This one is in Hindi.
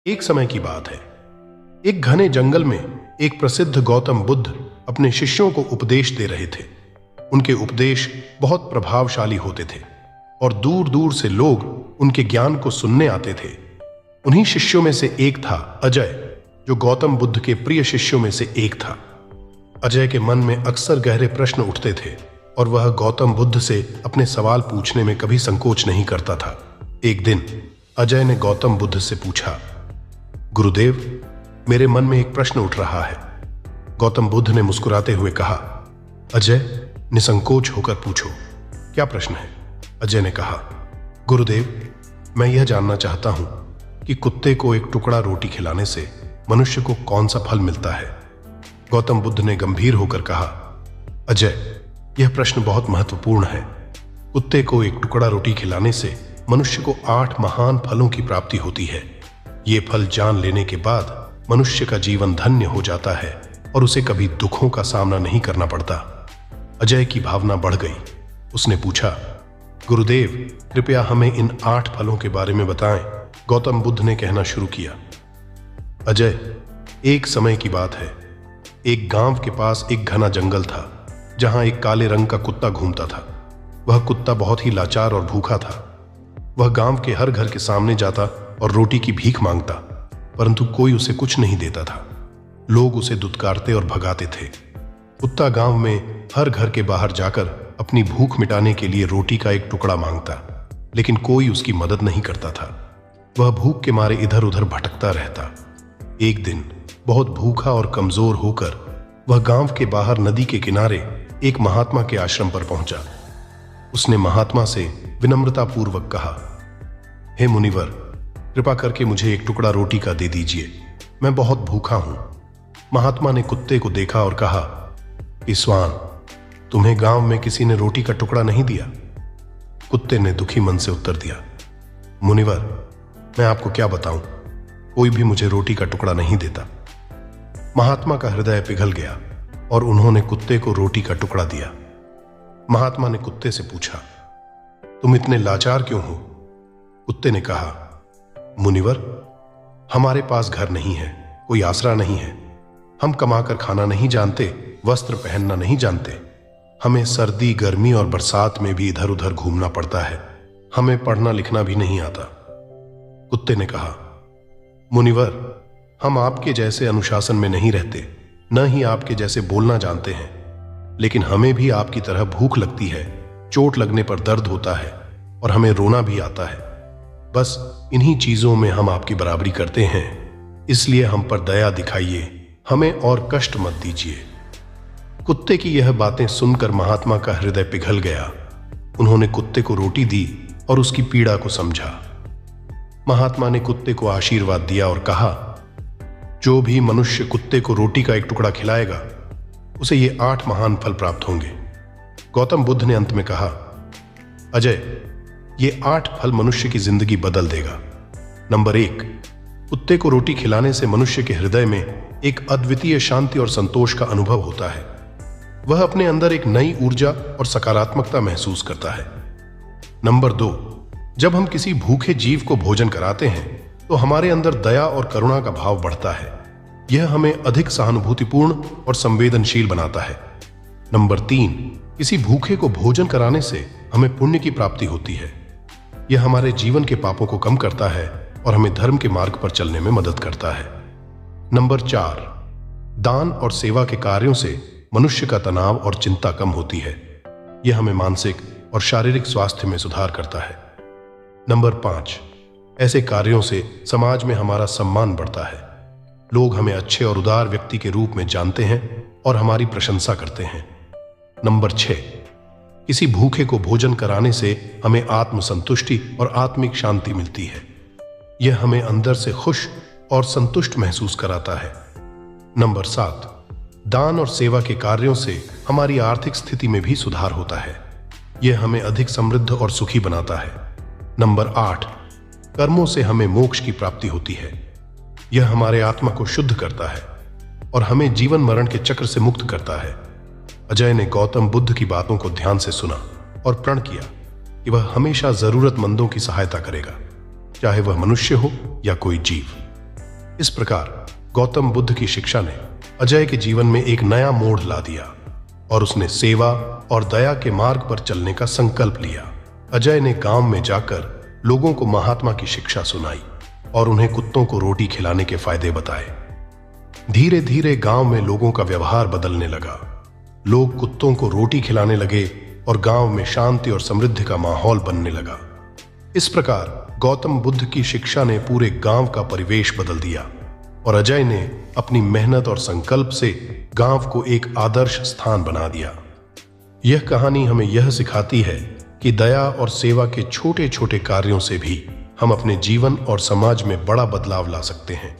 एक समय की बात है। एक घने जंगल में एक प्रसिद्ध गौतम बुद्ध अपने शिष्यों को उपदेश दे रहे थे। उनके उपदेश बहुत प्रभावशाली होते थे और दूर दूर से लोग उनके ज्ञान को सुनने आते थे। उन्हीं शिष्यों में से एक था अजय, जो गौतम बुद्ध के प्रिय शिष्यों में से एक था। अजय के मन में अक्सर गहरे प्रश्न उठते थे और वह गौतम बुद्ध से अपने सवाल पूछने में कभी संकोच नहीं करता था। एक दिन अजय ने गौतम बुद्ध से पूछा, गुरुदेव, मेरे मन में एक प्रश्न उठ रहा है। गौतम बुद्ध ने मुस्कुराते हुए कहा, अजय, निसंकोच होकर पूछो, क्या प्रश्न है? अजय ने कहा, गुरुदेव, मैं यह जानना चाहता हूं कि कुत्ते को एक टुकड़ा रोटी खिलाने से मनुष्य को कौन सा फल मिलता है? गौतम बुद्ध ने गंभीर होकर कहा, अजय, यह प्रश्न बहुत महत्वपूर्ण है। कुत्ते को एक टुकड़ा रोटी खिलाने से मनुष्य को 8 महान फलों की प्राप्ति होती है। ये फल जान लेने के बाद मनुष्य का जीवन धन्य हो जाता है और उसे कभी दुखों का सामना नहीं करना पड़ता। अजय की भावना बढ़ गई। उसने पूछा, गुरुदेव, कृपया हमें इन 8 फलों के बारे में बताएं। गौतम बुद्ध ने कहना शुरू किया, अजय, एक समय की बात है। एक गांव के पास एक घना जंगल था, जहां एक काले रंग का कुत्ता घूमता था। वह कुत्ता बहुत ही लाचार और भूखा था। वह गांव के हर घर के सामने जाता और रोटी की भीख मांगता, परंतु कोई उसे कुछ नहीं देता था। लोग उसे दुत्कारते और भगाते थे। कुत्ता गांव में हर घर के बाहर जाकर अपनी भूख मिटाने के लिए रोटी का एक टुकड़ा मांगता, लेकिन कोई उसकी मदद नहीं करता था। वह भूख के मारे इधर उधर भटकता रहता। एक दिन बहुत भूखा और कमजोर होकर वह गांव के बाहर नदी के किनारे एक महात्मा के आश्रम पर पहुंचा। उसने महात्मा से विनम्रतापूर्वक कहा, हे मुनिवर, कृपा करके मुझे एक टुकड़ा रोटी का दे दीजिए, मैं बहुत भूखा हूं। महात्मा ने कुत्ते को देखा और कहा, ईश्वान, तुम्हें गांव में किसी ने रोटी का टुकड़ा नहीं दिया? कुत्ते ने दुखी मन से उत्तर दिया, मुनिवर, मैं आपको क्या बताऊं, कोई भी मुझे रोटी का टुकड़ा नहीं देता। महात्मा का हृदय पिघल गया और उन्होंने कुत्ते को रोटी का टुकड़ा दिया। महात्मा ने कुत्ते से पूछा, तुम इतने लाचार क्यों हो? कुत्ते ने कहा, मुनिवर, हमारे पास घर नहीं है, कोई आसरा नहीं है। हम कमाकर खाना नहीं जानते, वस्त्र पहनना नहीं जानते। हमें सर्दी, गर्मी और बरसात में भी इधर उधर घूमना पड़ता है। हमें पढ़ना लिखना भी नहीं आता। कुत्ते ने कहा, मुनिवर, हम आपके जैसे अनुशासन में नहीं रहते, न ही आपके जैसे बोलना जानते हैं, लेकिन हमें भी आपकी तरह भूख लगती है, चोट लगने पर दर्द होता है और हमें रोना भी आता है। बस इन्हीं चीजों में हम आपकी बराबरी करते हैं, इसलिए हम पर दया दिखाइए, हमें और कष्ट मत दीजिए। कुत्ते की यह बातें सुनकर महात्मा का हृदय पिघल गया। उन्होंने कुत्ते को रोटी दी और उसकी पीड़ा को समझा। महात्मा ने कुत्ते को आशीर्वाद दिया और कहा, जो भी मनुष्य कुत्ते को रोटी का एक टुकड़ा खिलाएगा, उसे ये 8 महान फल प्राप्त होंगे। गौतम बुद्ध ने अंत में कहा, अजय, ये 8 फल मनुष्य की जिंदगी बदल देगा। नंबर 1, कुत्ते को रोटी खिलाने से मनुष्य के हृदय में एक अद्वितीय शांति और संतोष का अनुभव होता है। वह अपने अंदर एक नई ऊर्जा और सकारात्मकता महसूस करता है। नंबर 2, जब हम किसी भूखे जीव को भोजन कराते हैं तो हमारे अंदर दया और करुणा का भाव बढ़ता है। यह हमें अधिक सहानुभूतिपूर्ण और संवेदनशील बनाता है। नंबर 3, किसी भूखे को भोजन कराने से हमें पुण्य की प्राप्ति होती है। यह हमारे जीवन के पापों को कम करता है और हमें धर्म के मार्ग पर चलने में मदद करता है। नंबर 4, दान और सेवा के कार्यों से मनुष्य का तनाव और चिंता कम होती है। यह हमें मानसिक और शारीरिक स्वास्थ्य में सुधार करता है। नंबर 5, ऐसे कार्यों से समाज में हमारा सम्मान बढ़ता है। लोग हमें अच्छे और उदार व्यक्ति के रूप में जानते हैं और हमारी प्रशंसा करते हैं। नंबर 6, किसी भूखे को भोजन कराने से हमें आत्मसंतुष्टि और आत्मिक शांति मिलती है। यह हमें अंदर से खुश और संतुष्ट महसूस कराता है। नंबर 7, दान और सेवा के कार्यों से हमारी आर्थिक स्थिति में भी सुधार होता है। यह हमें अधिक समृद्ध और सुखी बनाता है। नंबर 8, कर्मों से हमें मोक्ष की प्राप्ति होती है। यह हमारे आत्मा को शुद्ध करता है और हमें जीवन मरण के चक्र से मुक्त करता है। अजय ने गौतम बुद्ध की बातों को ध्यान से सुना और प्रण किया कि वह हमेशा जरूरतमंदों की सहायता करेगा, चाहे वह मनुष्य हो या कोई जीव। इस प्रकार गौतम बुद्ध की शिक्षा ने अजय के जीवन में एक नया मोड़ ला दिया और उसने सेवा और दया के मार्ग पर चलने का संकल्प लिया। अजय ने गांव में जाकर लोगों को महात्मा की शिक्षा सुनाई और उन्हें कुत्तों को रोटी खिलाने के फायदे बताए। धीरे धीरे गांव में लोगों का व्यवहार बदलने लगा। लोग कुत्तों को रोटी खिलाने लगे और गांव में शांति और समृद्धि का माहौल बनने लगा। इस प्रकार गौतम बुद्ध की शिक्षा ने पूरे गांव का परिवेश बदल दिया और अजय ने अपनी मेहनत और संकल्प से गांव को एक आदर्श स्थान बना दिया। यह कहानी हमें यह सिखाती है कि दया और सेवा के छोटे छोटे कार्यों से भी हम अपने जीवन और समाज में बड़ा बदलाव ला सकते हैं।